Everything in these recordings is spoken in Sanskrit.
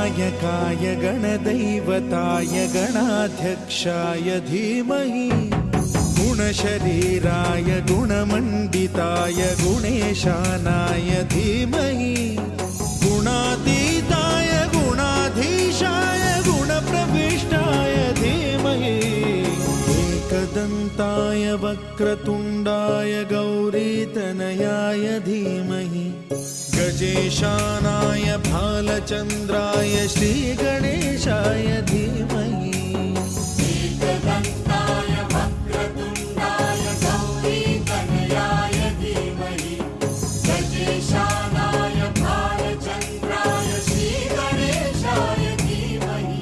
गणनायकाय गणदैवताय गणाध्यक्षाय धीमहि गुणशरीराय गुणमण्डिताय गुणेशानाय धीमहि गुणातीताय गुणाधीशाय गुणप्रविष्टाय धीमहि एकदन्ताय वक्रतुण्डाय गौरीतनयाय धीमहि गजेशानाय भालचन्द्राय श्रीगणेशाय धीमहि एकदन्ताय वक्रतुण्डाय गौरीतनयाय धीमहि गजेशानाय भालचन्द्राय श्रीगणेशाय धीमहि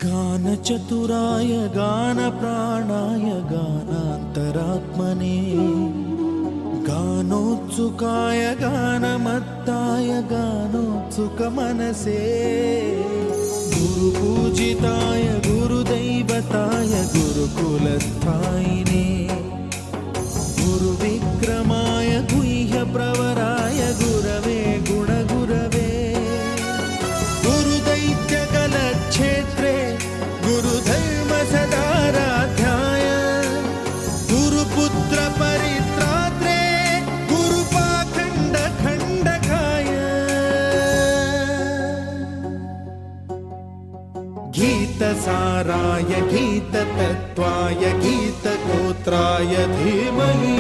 गानचतुराय गानप्राणाय गानान्तरात्मने गानोत्सुकाय गानमत्ताय गानोत्सुकमनसे गुरुपूजिताय गुरुदैवताय गुरुकुलस्थायिने गुरुविक्रमाय गुह्यप्रवराय गुरवे गुणगुरवे गुरुदैत्यकलक्षेत्रे गुरुधर्मसदाराध्याय गुरुपुत्रपरित्रात्रे गुरुपाखण्डखण्डकाय गीतसाराय गीततत्त्वाय गीतगोत्राय धीमहि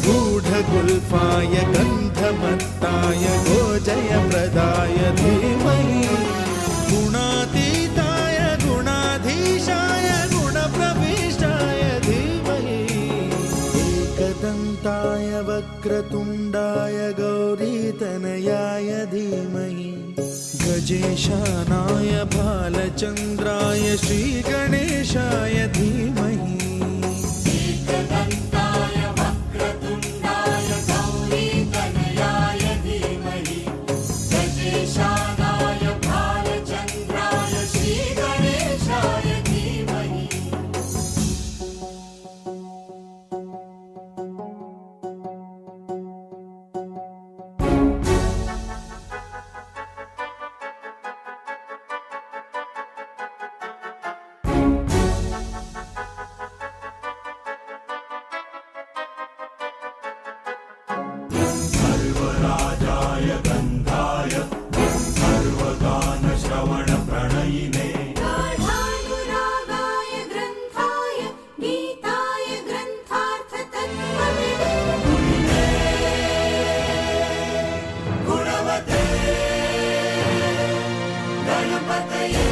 गूढगुल्फाय गन्धमत्ताय गोजयप्रदाय धीमहि गुणातीताय गुणाधीशाय गुणप्रविष्टाय धीमहि एकदन्ताय वक्रतुण्डाय गौरीतनयाय धीमहि गजेशानाय भालचन्द्राय श्रीगणेशाय धीमहि एकदन्ताय वक्रतुण्डाय गौरीतनयाय धीमहि गजेशानाय भालचन्द्राय श्रीगणेशाय धीमहि सर्वराजाय गन्धाय सर्वगानश्रवणप्रणयिने गाढानुरागाय ग्रन्थाय गीताय ग्रन्थार्थतत्त्वविदे गुणवते गणपतये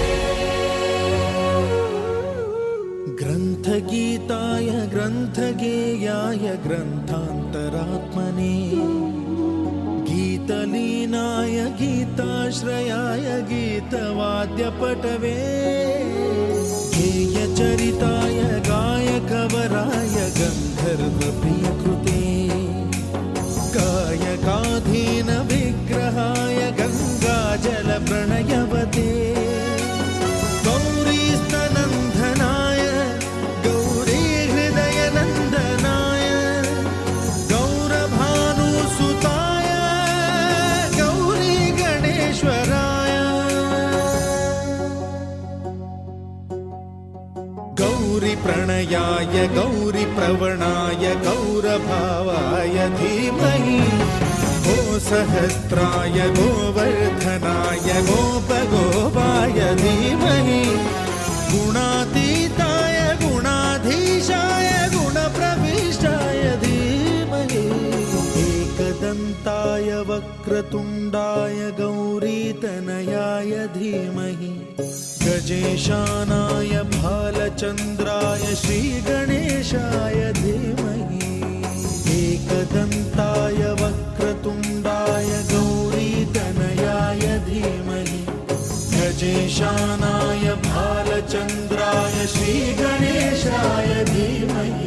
ग्रन्थगीताय ग्रन्थगेयाय ग्रन्थान्तरात्मने गीतलीनाय गीताश्रयाय गीतवाद्यपटवे गेयचरिताय गायकवराय गन्धर्वप्रियकृते गायकाधीन विग्रहाय गङ्गाजलप्रणयवते गौरीस्तनन्दनाय गौरीहृदयनन्दनाय गौरभानुसुताय गौरीगणेश्वराय गौरीप्रणयाय गौरीप्रवणाय गौरभावाय धीमहि गोसहस्राय गोवर्धनाय गोपगोपाय धीमहि गुणातीताय गुणाधीशाय गुणप्रविष्टाय धीमहि एकदन्ताय वक्रतुण्डाय गौरीतनयाय धीमहि गजेशानाय भालचन्द्राय श्रीगणेशाय धीमहि एकदन्ताय वक्रतुण्डाय गौरीतनयाय धीमहि गजेशानाय भालचन्द्राय श्रीगणेशाय धीमहि